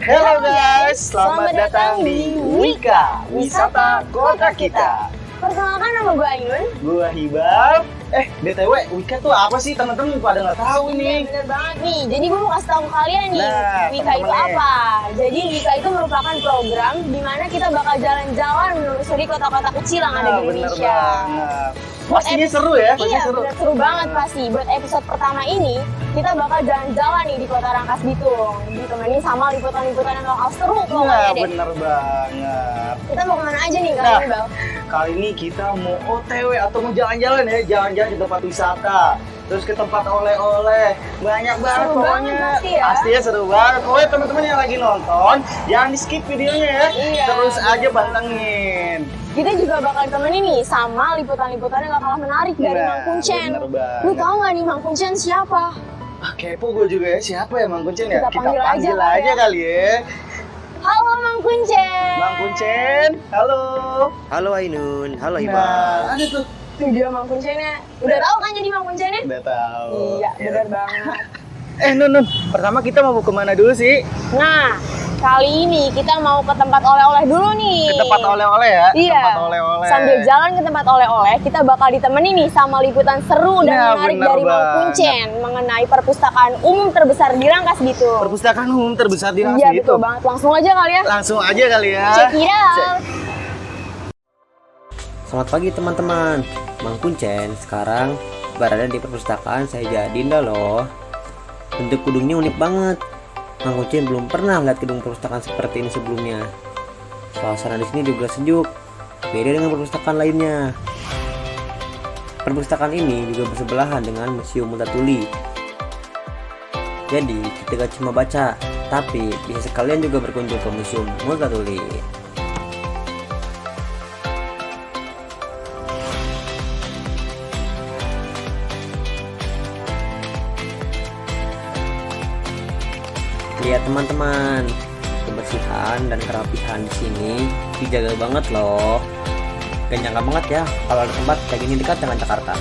Halo guys, selamat datang di Wika, Wisata Kota Kita. Perkenalkan, nama gue Ainun. Gue Hibab. BTW, Wika tuh apa sih? Teman-teman pada nggak tahu nih. Bener banget nih. Jadi gue mau kasih tahu ke kalian nih, Nah, Wika itu apa? Jadi Wika itu merupakan program di mana kita bakal jalan-jalan menelusuri kota-kota kecil yang ada di Bener Indonesia. banget. Pastinya seru ya, pasti Iya, seru. seru banget pasti. Buat episode pertama ini, kita bakal jalan-jalan nih di Kota Rangkas Bitung. Ditemani sama liputan-liputan yang lokal seru Nah, pokoknya deh. bener banget. Kita mau kemana aja nih kali Nah, ini, Bang? Kali ini kita mau OTW atau mau jalan-jalan ya, jalan-jalan ke tempat wisata. Terus ke tempat oleh-oleh, banyak banget Seru pokoknya. banget pasti ya. Pastinya seru banget. Pokoknya teman-teman yang lagi nonton, jangan di skip videonya ya. Iya. Terus aja pantengin. Kita juga bakal temenin nih sama liputan-liputan yang gak kalah menarik dari Nah, Mang Kuncen. bener banget. Lu tahu gak nih Mang Kuncen siapa? Kepo gue juga ya, siapa ya Mang Kuncen ya? Kita panggil aja kali ya. kali ya. Halo Mang Kuncen. Mang Kuncen, halo. Halo Ainun, halo Iba. Nah, ada tuh. Tuh dia Mang Kuncennya. Udah tahu kan jadi Mang Kuncennya? Udah tahu. Iya, benar banget. Nun, pertama kita mau kemana dulu sih? Nah, kali ini kita mau ke tempat oleh-oleh dulu nih. Ke tempat oleh-oleh ya? Iya. Tempat oleh-oleh. Sambil jalan ke tempat oleh-oleh, kita bakal ditemenin nih sama liputan seru dan Nah, menarik bener dari Mang banget. Kuncen mengenai perpustakaan umum terbesar di Rangkas Bitung. Perpustakaan umum terbesar di Rangkas Iya, Bitung. betul banget. Langsung aja kali ya. Langsung aja kali ya. Check it out. Selamat pagi teman-teman. Mang Kuncen sekarang berada di perpustakaan Saija Dinda loh. Bentuk gedungnya unik banget. Mang Kuncen belum pernah lihat gedung perpustakaan seperti ini sebelumnya. Suasana di sini juga sejuk, beda dengan perpustakaan lainnya. Perpustakaan ini juga bersebelahan dengan Museum Multatuli. Jadi kita gak cuma baca, tapi bisa sekalian juga berkunjung ke Museum Multatuli. Lihat teman-teman, kebersihan dan kerapihan di sini dijaga banget loh. Gak nyangka banget ya kalau ada tempat kayak gini dekat dengan Jakarta.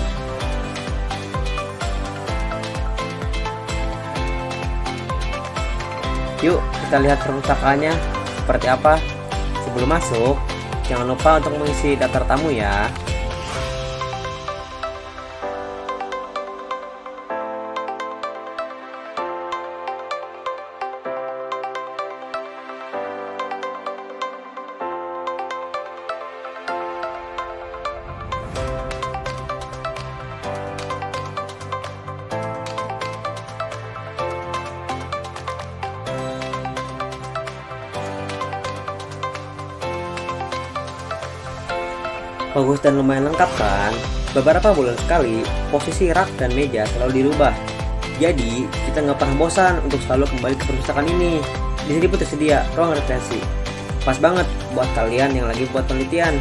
Yuk kita lihat perpustakaannya seperti apa. Sebelum masuk, jangan lupa untuk mengisi daftar tamu ya. Bagus dan lumayan lengkap kan? Beberapa bulan sekali, posisi rak dan meja selalu dirubah. Jadi, kita nggak pernah bosan untuk selalu kembali ke perpustakaan ini. Di sini pun tersedia ruang referensi. Pas banget buat kalian yang lagi buat penelitian.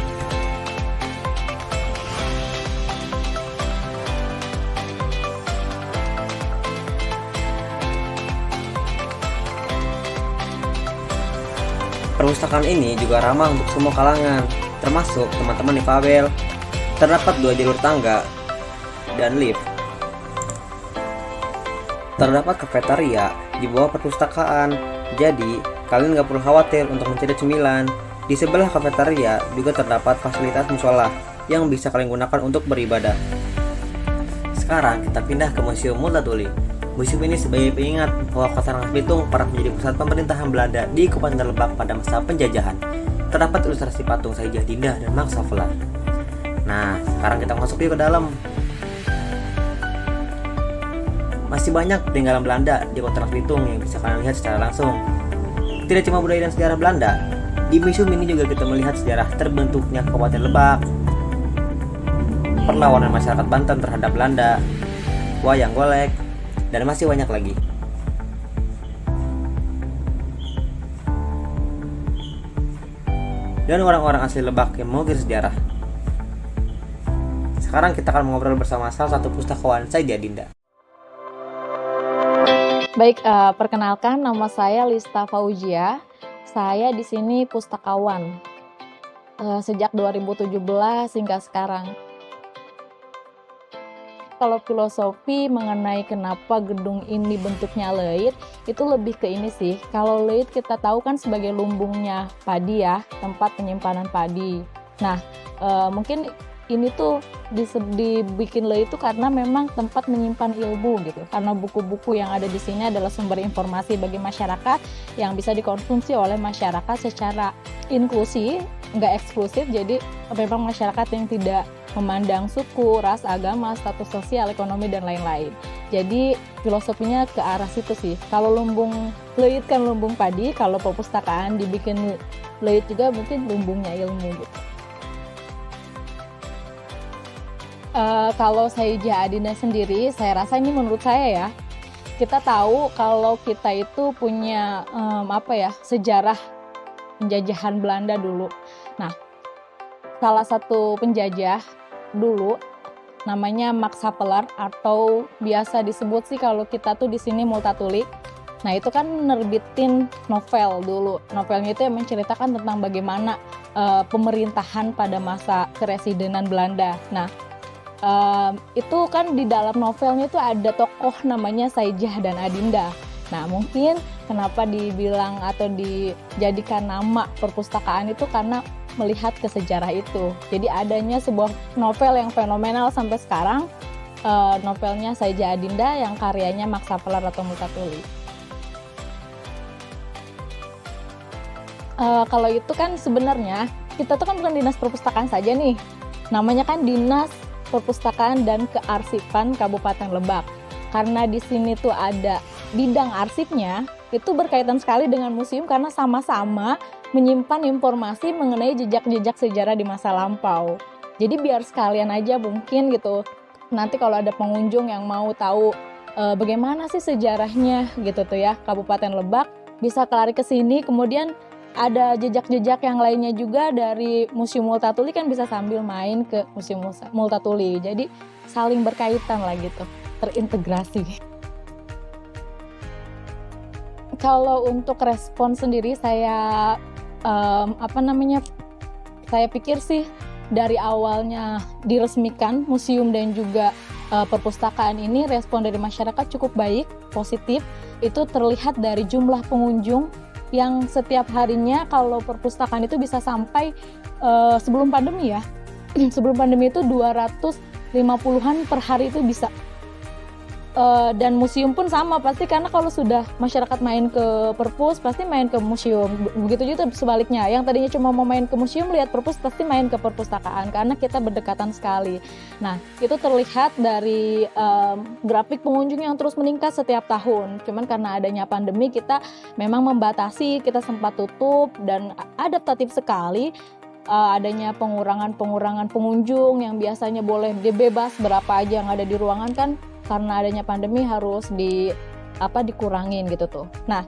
Perpustakaan ini juga ramah untuk semua kalangan, termasuk teman-teman difabel. Terdapat 2 jalur tangga dan lift. Terdapat kafetaria di bawah perpustakaan, jadi kalian nggak perlu khawatir untuk mencari cemilan. Di sebelah kafetaria juga terdapat fasilitas musola yang bisa kalian gunakan untuk beribadah. Sekarang kita pindah ke Museum Multatuli. Museum ini sebagai pengingat bahwa Kota Rangkas Bitung pernah menjadi pusat pemerintahan Belanda di Kabupaten Lebak pada masa penjajahan. Terdapat ilustrasi patung Saijah Dinda dan Mang Safela. Nah, sekarang kita masuk yuk ke dalam. Masih banyak peninggalan Belanda di Kota Rangkas Bitung yang bisa kalian lihat secara langsung. Tidak cuma budaya dan sejarah Belanda, di museum ini juga kita melihat sejarah terbentuknya Kabupaten Lebak, perlawanan masyarakat Banten terhadap Belanda, wayang golek, dan masih banyak lagi. Dan orang-orang asli Lebak yang mengukir sejarah. Sekarang kita akan ngobrol bersama salah satu pustakawan Saijah Dinda. Baik, perkenalkan nama saya Lista Fauzia. Saya di sini pustakawan sejak 2017 hingga sekarang. kalau filosofi mengenai kenapa gedung ini bentuknya leit, itu lebih ke ini sih. Kalau leit kita tahu kan sebagai lumbungnya padi ya, tempat penyimpanan padi. Nah, mungkin ini tuh dibikin leit itu karena memang tempat menyimpan ilmu gitu. Karena buku-buku yang ada di sini adalah sumber informasi bagi masyarakat yang bisa dikonsumsi oleh masyarakat secara inklusi, nggak eksklusif. Jadi memang masyarakat yang tidak memandang suku, ras, agama, status sosial, ekonomi, dan lain-lain. Jadi filosofinya ke arah situ sih. Kalau lumbung leit kan lumbung padi, kalau perpustakaan dibikin leit juga mungkin lumbungnya ilmu gitu. Kalau Saijah Adinda sendiri, saya rasa ini menurut saya ya, kita tahu kalau kita itu punya sejarah penjajahan Belanda dulu. Nah, salah satu penjajah dulu namanya Max Havelaar, atau biasa disebut sih kalau kita tuh di sini Multatuli. Nah, itu kan nerbitin novel dulu. Novelnya itu yang menceritakan tentang bagaimana pemerintahan pada masa keresidenan Belanda. Nah, itu kan di dalam novelnya itu ada tokoh namanya Saijah dan Adinda. Nah, mungkin kenapa dibilang atau dijadikan nama perpustakaan itu karena melihat ke sejarah itu. Jadi adanya sebuah novel yang fenomenal sampai sekarang, novelnya Saijah Adinda yang karyanya Max Havelaar atau Multatuli. Kalau itu kan sebenarnya kita tuh kan bukan dinas perpustakaan saja nih, namanya kan Dinas Perpustakaan dan Kearsipan Kabupaten Lebak. Karena di sini tuh ada bidang arsipnya, itu berkaitan sekali dengan museum karena sama-sama menyimpan informasi mengenai jejak-jejak sejarah di masa lampau. Jadi biar sekalian aja mungkin gitu, nanti kalau ada pengunjung yang mau tahu bagaimana sih sejarahnya gitu tuh ya, Kabupaten Lebak, bisa kelari ke sini, kemudian ada jejak-jejak yang lainnya juga dari Museum Multatuli kan bisa sambil main ke Museum Multatuli. Jadi saling berkaitan lah gitu, terintegrasi. Kalau untuk respon sendiri saya saya pikir sih dari awalnya diresmikan museum dan juga perpustakaan ini, respon dari masyarakat cukup baik, positif. Itu terlihat dari jumlah pengunjung yang setiap harinya kalau perpustakaan itu bisa sampai sebelum pandemi ya. Sebelum pandemi itu 250-an per hari itu bisa. Dan museum pun sama pasti, karena kalau sudah masyarakat main ke perpus pasti main ke museum. Begitu juga sebaliknya, yang tadinya cuma mau main ke museum lihat perpus pasti main ke perpustakaan karena kita berdekatan sekali. Nah, itu terlihat dari grafik pengunjung yang terus meningkat setiap tahun. Cuman karena adanya pandemi kita memang membatasi, kita sempat tutup dan adaptatif sekali. Adanya pengurangan pengunjung yang biasanya boleh bebas berapa aja yang ada di ruangan kan, karena adanya pandemi harus dikurangin gitu tuh. Nah,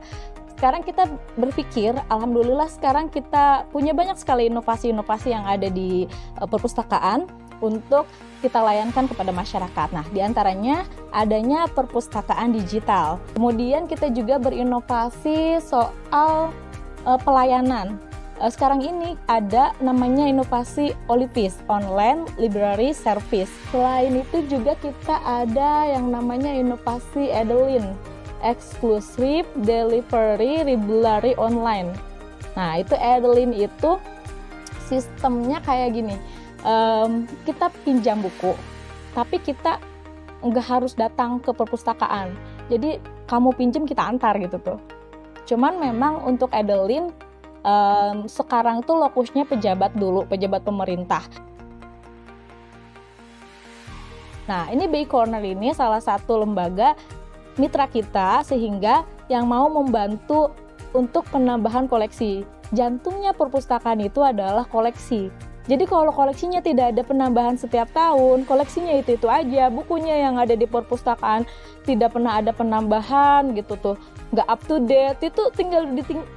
sekarang kita berpikir, alhamdulillah sekarang kita punya banyak sekali inovasi-inovasi yang ada di perpustakaan untuk kita layankan kepada masyarakat. Nah, diantaranya adanya perpustakaan digital. Kemudian kita juga berinovasi soal pelayanan. Sekarang ini ada namanya inovasi Olivis, Online Library Service. Selain itu juga kita ada yang namanya inovasi Edelin, Exclusive Delivery Library Online. Nah, itu Edelin itu sistemnya kayak gini, kita pinjam buku, tapi kita nggak harus datang ke perpustakaan. Jadi kamu pinjam kita antar gitu tuh. Cuman memang untuk Edelin sekarang tuh lokusnya pejabat pemerintah. Nah, ini BI Corner ini salah satu lembaga mitra kita, sehingga yang mau membantu untuk penambahan koleksi. Jantungnya perpustakaan itu adalah koleksi. Jadi kalau koleksinya tidak ada penambahan setiap tahun, koleksinya itu aja, bukunya yang ada di perpustakaan tidak pernah ada penambahan gitu tuh, nggak up to date, itu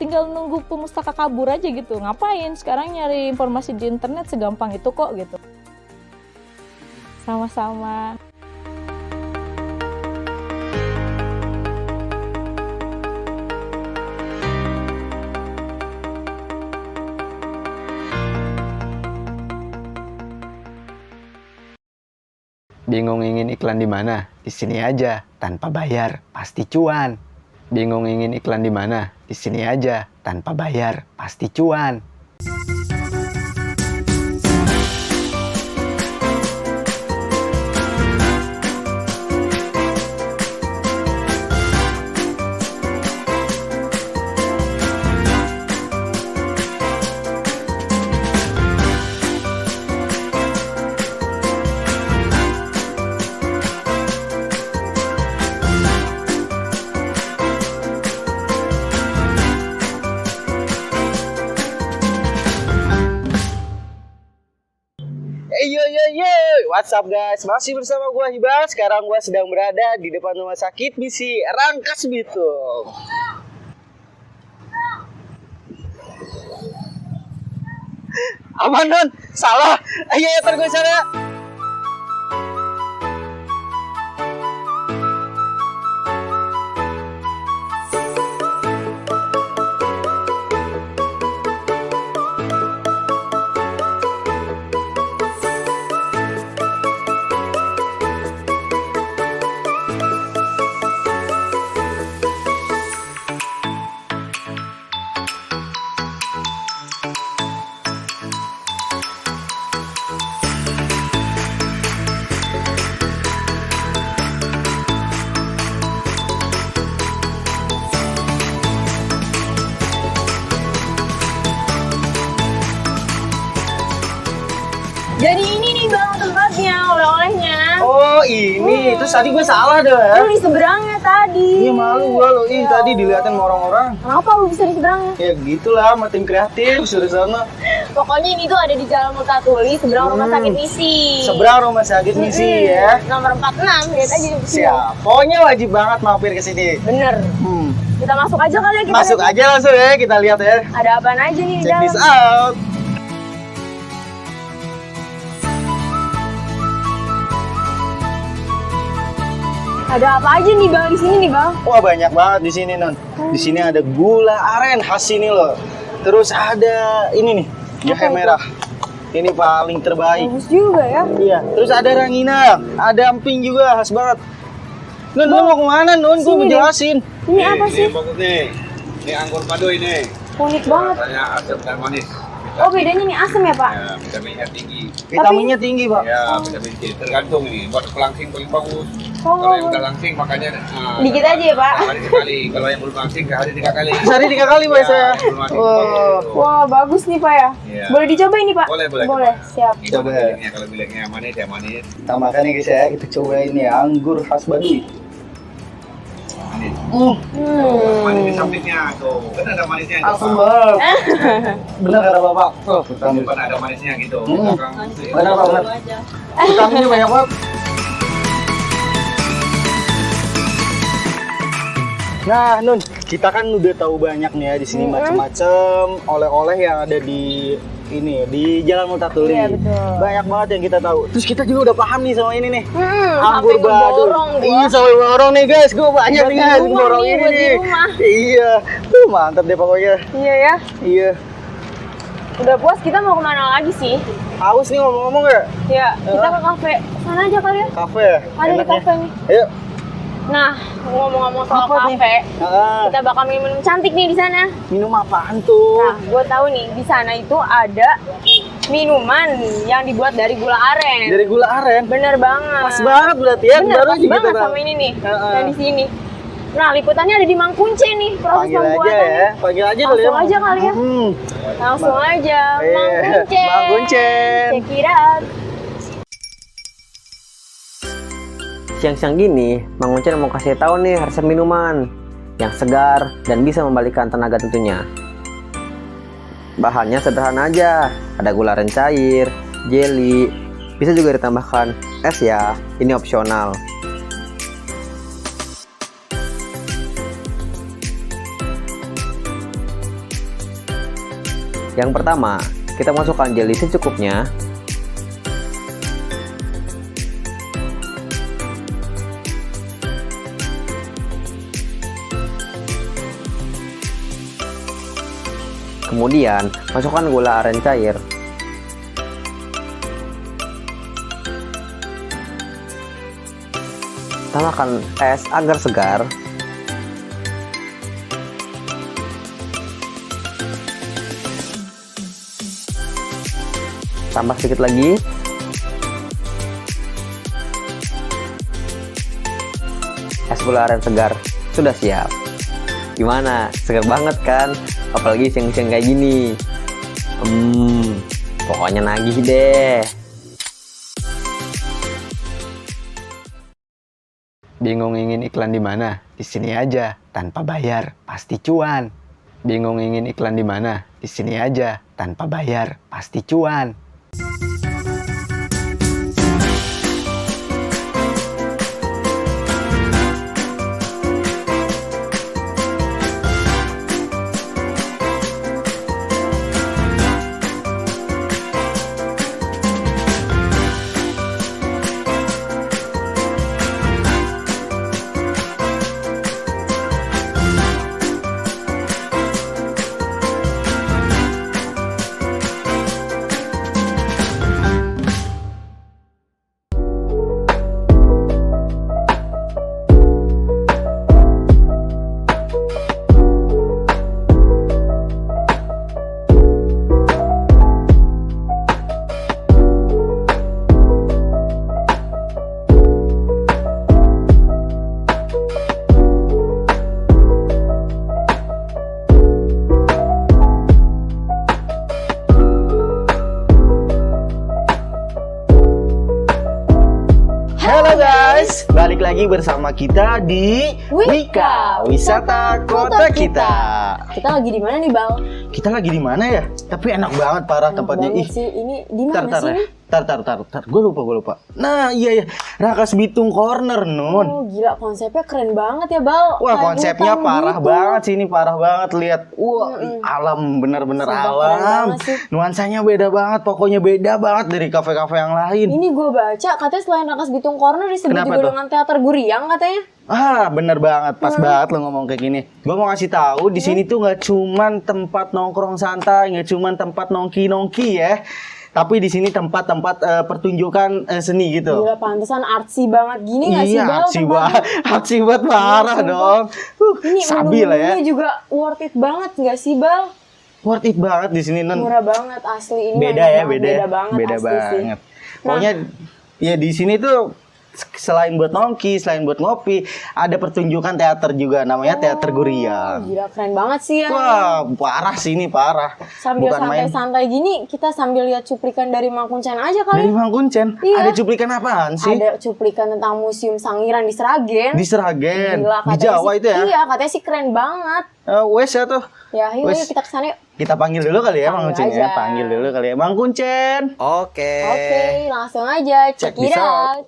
tinggal nunggu pemustaka kabur aja gitu. Ngapain sekarang nyari informasi di internet segampang itu kok gitu. Sama-sama. Bingung ingin iklan di mana? Di sini aja, tanpa bayar, pasti cuan. Bingung ingin iklan di mana? Di sini aja, tanpa bayar, pasti cuan. What's up guys, masih bersama gua Hibah. Sekarang gua sedang berada di depan rumah sakit misi Rangkas Bitung. Aman Don, salah. Ayo ntar gue sana. Jadi ini nih Bang tempatnya, oleh-olehnya. Oh ini, terus tadi gue salah deh. Lu di seberangnya tadi. Iya malu gua lo, tadi diliatin sama orang-orang. Kenapa lu bisa di seberangnya? Ya gitulah sama tim kreatif suruh sana. Pokoknya ini tuh ada di Jalan Multatuli, seberang rumah sakit misi. Seberang rumah sakit misi ya. Nomor 46, lihat aja di sini. Siap. Pokoknya wajib banget mampir ke sini. Bener. Kita masuk aja kali ya kita. Masuk lihat. aja langsung ya, kita lihat ya. Ada apaan aja nih di Check this dalam? out. Ada apa aja nih Bang di sini nih Bang? Wah banyak banget di sini Non. Di sini ada gula aren khas sini loh. Terus ada ini nih jahe merah. Ini paling terbaik. Bagus juga ya. Iya. Terus ada ranginang, ada amping juga khas banget. Nun, lu mau kemana Nun? Gue mau Sini deh. jelasin. Ini apa sih? Ini bagus nih. Ini anggur madu ini. Unik banget. Rasanya asam dan manis. Oh bedanya nih asam ya Pak? Ya, vitaminnya tinggi. Vitaminnya tinggi Pak. Ya, vitamin C. Tergantung ini. Buat pelangsing paling bagus. Oh. Kalau yang udah langsing makanya Dikit aja ya Pak? sehari sekali. Kalau yang belum langsing sehari 3 kali. Sehari 3 kali Pak Ya, saya. belum langsing. Wah. Wah bagus nih Pak ya. Iya. Boleh dicoba ini Pak? Boleh, boleh. Boleh, siap. Ini Coba. miliknya. Kalau miliknya manis ya manis. Kita makan nih guys ya. Kita cobain nih anggur khas Baduy. Manis. Hmm. Manis di sampingnya tuh. Kan ada manisnya itu. Asam Pak. banget. Bener kata Bapak. Oh, vitamin. Depan ada manisnya gitu. Hmm. Belakang itu ya. Bener banget. Vitaminnya banyak banget. Nah, Nun, kita kan udah tahu banyak nih ya di sini macam-macam oleh-oleh yang ada di ini di Jalan Multatuli. Iya, betul. Banyak banget yang kita tahu. Terus kita juga udah paham nih sama ini nih. Sampai ngeborong gua. Iya, sampai borong nih guys. Gue banyak Buat nih di guys rumah borong nih, ini buat di nih. rumah. Iya. Mantap deh pokoknya. Iya ya. Iya. Udah puas kita mau kemana lagi sih? Haus nih ngomong-ngomong ya. Ya kita ke kafe sana aja kali ya. Kafe ya. Ada di enaknya. kafe nih. Ayo. Nah ngomong-ngomong soal Apa nih? kafe, Ah, kita bakal minum cantik nih di sana. minum apaan tuh? Nah, gue tahu nih di sana itu ada minuman yang dibuat dari gula aren. Dari gula aren. Bener banget. Pas banget berarti ya. Bener, Baru pas aja kita banget tahu. sama ini nih. Heeh. Yang di sini. Nah, liputannya ada di Mangkunce nih, proses Panggil aja pembuatannya. ya. Panggil aja kali ya. Langsung aja kali ya. Langsung aja. Iya, Mangkunce. Mangkunce. Check it out. Siang-siang gini, Mang Uncen mau kasih tahu nih resep minuman yang segar dan bisa membalikan tenaga tentunya. Bahannya sederhana aja, ada gula aren cair, jelly, bisa juga ditambahkan es ya, ini opsional. Yang pertama, kita masukkan jelly secukupnya. Kemudian, masukkan gula aren cair. Tambahkan es agar segar. Tambah sedikit lagi. Es gula aren segar sudah siap. Gimana? Segar banget kan? Apalagi siang-siang kayak gini. Pokoknya nagih deh. Bingung ingin iklan di mana? Di sini aja, tanpa bayar, pasti cuan. Bingung ingin iklan di mana? Di sini aja, tanpa bayar, pasti cuan. Halo guys, balik lagi bersama kita di Wika, wisata kota kita. Kita lagi di mana nih, Bal? Kita lagi di mana ya? Tapi enak banget parah tempatnya. Banget sih. Ini di mana sih? Ini? Tar. Gue lupa. Nah, iya. Rangkas Bitung Corner, Nun. Oh, gila, konsepnya keren banget ya, Bal. Wah, Kayak konsepnya hutan parah gitu. banget sih ini, parah banget. Lihat, wah, alam, bener-bener Sumpah, keren alam. banget sih. Nuansanya beda banget, pokoknya beda banget dari kafe-kafe yang lain. Ini gue baca, katanya selain Rangkas Bitung Corner disebut Kenapa juga tuh? dengan Teater Guriang katanya. Ah, bener banget, pas banget lo ngomong kayak gini. Gue mau ngasih tahu di sini tuh nggak cuman tempat nongkrong santai, nggak cuman tempat nongki ya, tapi di sini tempat-tempat pertunjukan seni gitu. Gila, pantesan artsy banget gini nggak sih, Iya, Bal? artsy banget parah Sumpah. dong. Ini Sabi lah ya. menu-menunya juga worth it banget nggak sih, Bal? Worth it banget di sini, Nun. Murah banget asli. Ini Beda enak ya, banget, beda banget asli sih. banget. Pokoknya ya di sini tuh selain buat nongki, selain buat ngopi, ada pertunjukan teater juga namanya Teater Guriang. Gila, keren banget sih ya. Wah, parah sih ini, parah. Sambil Bukan main. santai-santai gini, kita sambil lihat cuplikan dari Mangkuncen aja kali. Dari Mangkuncen, Iya. ada cuplikan apaan sih? Ada cuplikan tentang Museum Sangiran di Sragen. Di Sragen, Gila, di katanya Jawa sih, itu ya? Iya, katanya sih keren banget. Wes ya tuh. Ya, yuk Wes. kita kesana yuk. Kita panggil dulu kali ya Panggil Mang Kuncen ya. aja. Panggil dulu kali ya Mang Kuncen. Oke. Oke, langsung aja. Check Check it this out.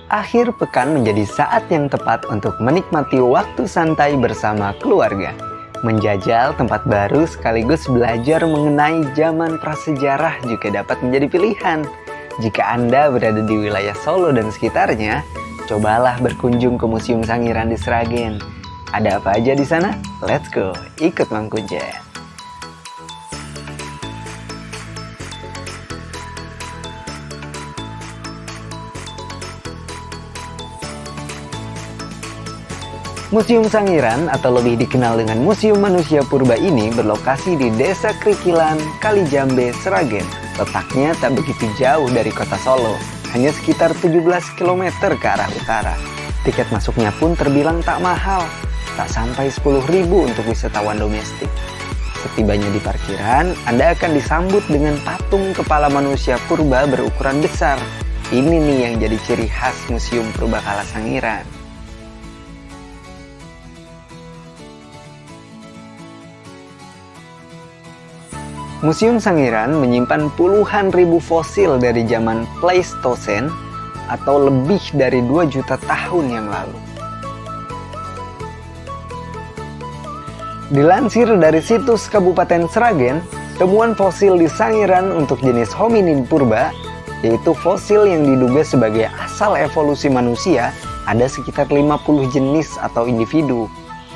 Akhir pekan menjadi saat yang tepat untuk menikmati waktu santai bersama keluarga. Menjajal tempat baru sekaligus belajar mengenai zaman prasejarah juga dapat menjadi pilihan. Jika Anda berada di wilayah Solo dan sekitarnya, cobalah berkunjung ke Museum Sangiran di Sragen. Ada apa aja di sana? Let's go, ikut Mang Kuncen. Museum Sangiran atau lebih dikenal dengan Museum Manusia Purba ini berlokasi di Desa Krikilan, Kalijambe, Sragen. Letaknya tak begitu jauh dari kota Solo, hanya sekitar 17 km ke arah utara. Tiket masuknya pun terbilang tak mahal, tak sampai 10.000 untuk wisatawan domestik. Setibanya di parkiran, Anda akan disambut dengan patung kepala manusia purba berukuran besar. Ini nih yang jadi ciri khas Museum Purbakala Sangiran. Museum Sangiran menyimpan puluhan ribu fosil dari zaman Pleistosen atau lebih dari 2 juta tahun yang lalu. Dilansir dari situs Kabupaten Sragen, temuan fosil di Sangiran untuk jenis hominin purba, yaitu fosil yang diduga sebagai asal evolusi manusia, ada sekitar 50 jenis atau individu.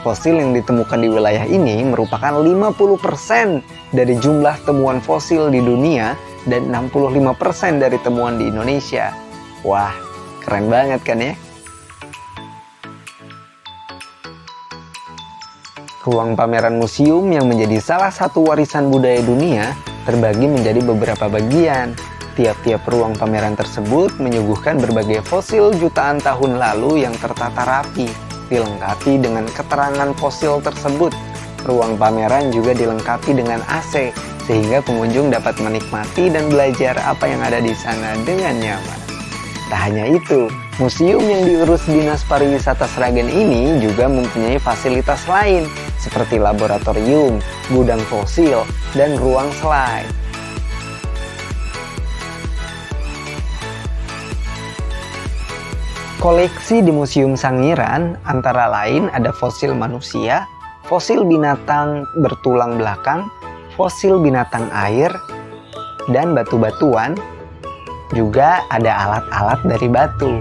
Fosil yang ditemukan di wilayah ini merupakan 50% dari jumlah temuan fosil di dunia dan 65% dari temuan di Indonesia. Wah, keren banget kan ya? Ruang pameran museum yang menjadi salah satu warisan budaya dunia terbagi menjadi beberapa bagian. Tiap-tiap ruang pameran tersebut menyuguhkan berbagai fosil jutaan tahun lalu yang tertata rapi, dilengkapi dengan keterangan fosil tersebut. Ruang pameran juga dilengkapi dengan AC, sehingga pengunjung dapat menikmati dan belajar apa yang ada di sana dengan nyaman. Tak hanya itu, museum yang diurus Dinas Pariwisata Sragen ini juga mempunyai fasilitas lain, seperti laboratorium, gudang fosil, dan ruang slide. Koleksi di Museum Sangiran antara lain ada fosil manusia, fosil binatang bertulang belakang, fosil binatang air, dan batu-batuan. Juga ada alat-alat dari batu.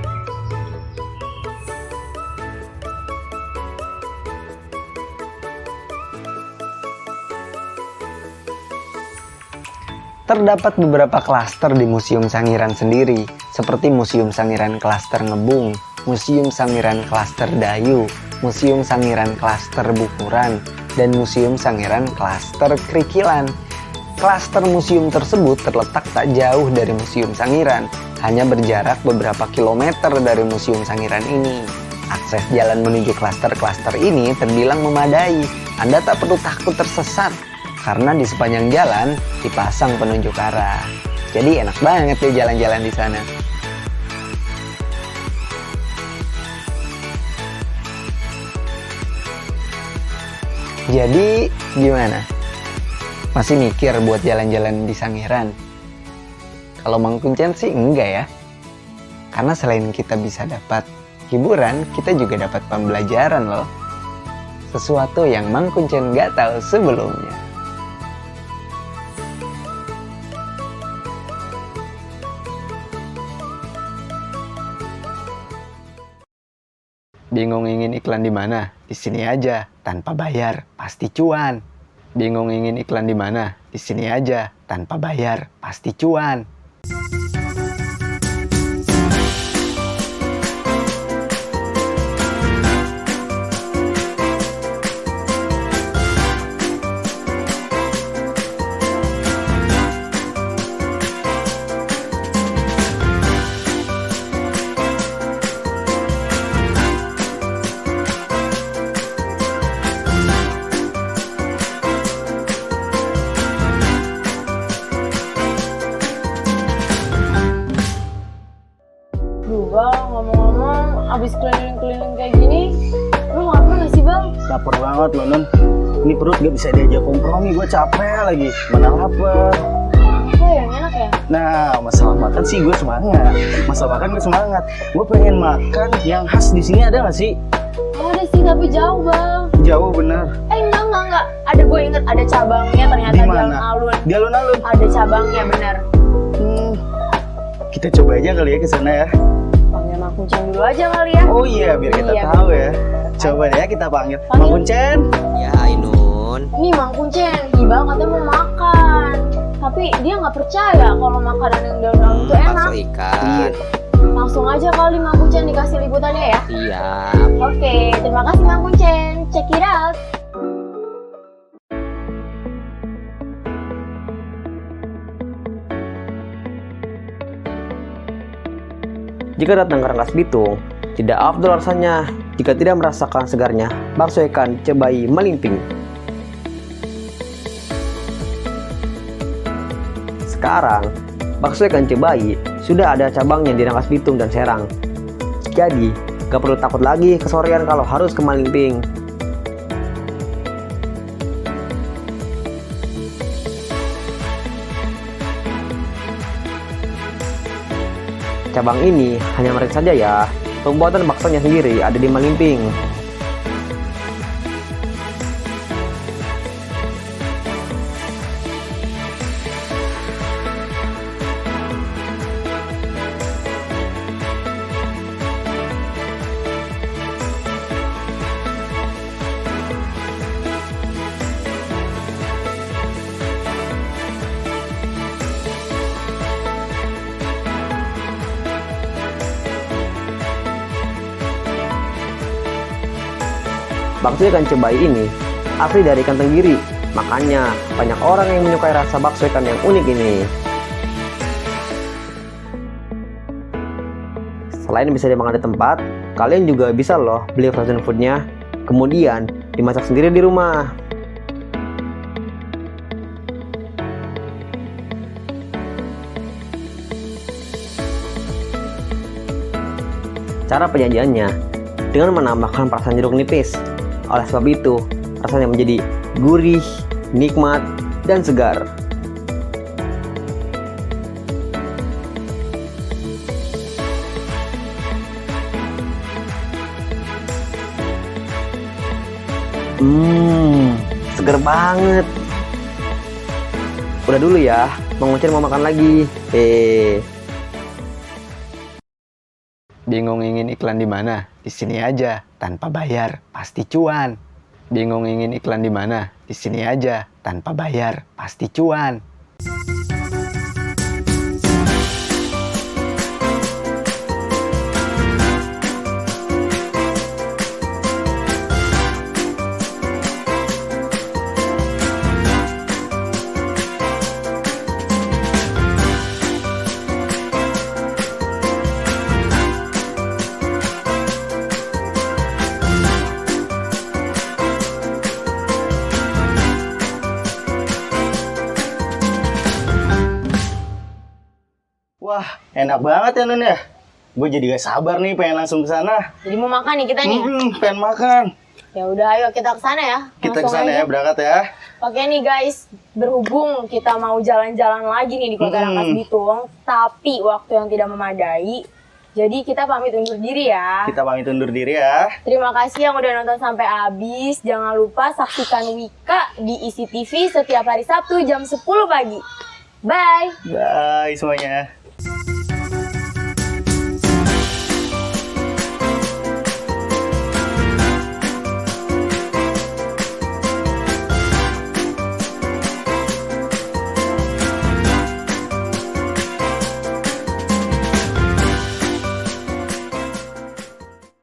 Terdapat beberapa klaster di Museum Sangiran sendiri, seperti Museum Sangiran Klaster Ngebung, Museum Sangiran Klaster Dayu, Museum Sangiran Klaster Bukuran, dan Museum Sangiran Klaster Krikilan. Klaster museum tersebut terletak tak jauh dari Museum Sangiran, hanya berjarak beberapa kilometer dari Museum Sangiran ini. Akses jalan menuju klaster-klaster ini terbilang memadai. Anda tak perlu takut tersesat, karena di sepanjang jalan dipasang penunjuk arah. Jadi enak banget deh jalan-jalan di sana. Jadi gimana? Masih mikir buat jalan-jalan di Sangiran? Kalau Mang Kuncen sih enggak ya. Karena selain kita bisa dapat hiburan, kita juga dapat pembelajaran loh. Sesuatu yang Mang Kuncen nggak tahu sebelumnya. Bingung ingin iklan di mana? Di sini aja, tanpa bayar, pasti cuan. Bingung ingin iklan di mana? Di sini aja, tanpa bayar, pasti cuan. Bang, ngomong-ngomong, abis keliling-keliling kayak gini, lu lapar gak sih bang? Lapar banget loh non. Ini perut gak bisa diajak kompromi, gue capek lagi. Mana lapar. Apa yang enak ya? Nah, masalah makan sih gue semangat. Masalah makan gue semangat. Gue pengen makan yang khas di sini, ada nggak sih? Ada sih, tapi jauh bang. Jauh bener. Enggak. Ada, gue inget ada cabangnya ternyata Di di mana? alun-alun. Di alun-alun. Ada cabangnya bener. Kita coba aja kali ya ke sana ya. Panggil Mang Kuncen dulu aja kali ya. Oh iya, biar kita Iya. tahu ya. Coba deh ya kita panggil. Panggil. Mang Kuncen. Ya Ainun. Nih Mang Kuncen, Iba katanya mau makan. Tapi dia nggak percaya kalau makanan yang daun-daun itu enak. Bakso ikan. Langsung aja kali Mang Kuncen dikasih liputannya ya. Siap. Oke, terima kasih Mang Kuncen. Check it out. Jika datang ke Rangkas Bitung, tidak afdol rasanya jika tidak merasakan segarnya bakso ikan Cebai Malimping. Sekarang, bakso ikan Cebai sudah ada cabangnya di Rangkas Bitung dan Serang. Jadi, gak perlu takut lagi kesorean kalau harus ke Malimping. Cabang ini hanya merek saja ya, pembuatan baksonya sendiri ada di Malimping. Bakso ikan cebai ini asli dari ikan tenggiri. Makanya banyak orang yang menyukai rasa bakso ikan yang unik ini. Selain bisa dimakan di tempat, kalian juga bisa loh beli frozen foodnya, kemudian dimasak sendiri di rumah. Cara penyajiannya dengan menambahkan perasan jeruk nipis. Oleh sebab itu, rasanya menjadi gurih, nikmat, dan segar. Seger banget. Udah dulu ya, Mang Ucen mau makan lagi. Bingung ingin iklan di mana? Di sini aja, tanpa bayar, pasti cuan. Bingung ingin iklan di mana? Di sini aja, tanpa bayar, pasti cuan. Wah, enak banget ya Nun ya. Gue jadi gak sabar nih pengen langsung ke sana. Jadi mau makan nih kita nih. Pengen makan. Ya udah, ayo kita ke sana ya. Kita ke Langsung sana aja. ya, berangkat ya. Oke nih guys, berhubung kita mau jalan-jalan lagi nih di Kota Rangkas Bitung, tapi waktu yang tidak memadai, jadi kita pamit undur diri ya. Kita pamit undur diri ya. Terima kasih yang udah nonton sampai habis. Jangan lupa saksikan Wika di Isi TV setiap hari Sabtu jam 10 pagi. Bye! Bye semuanya.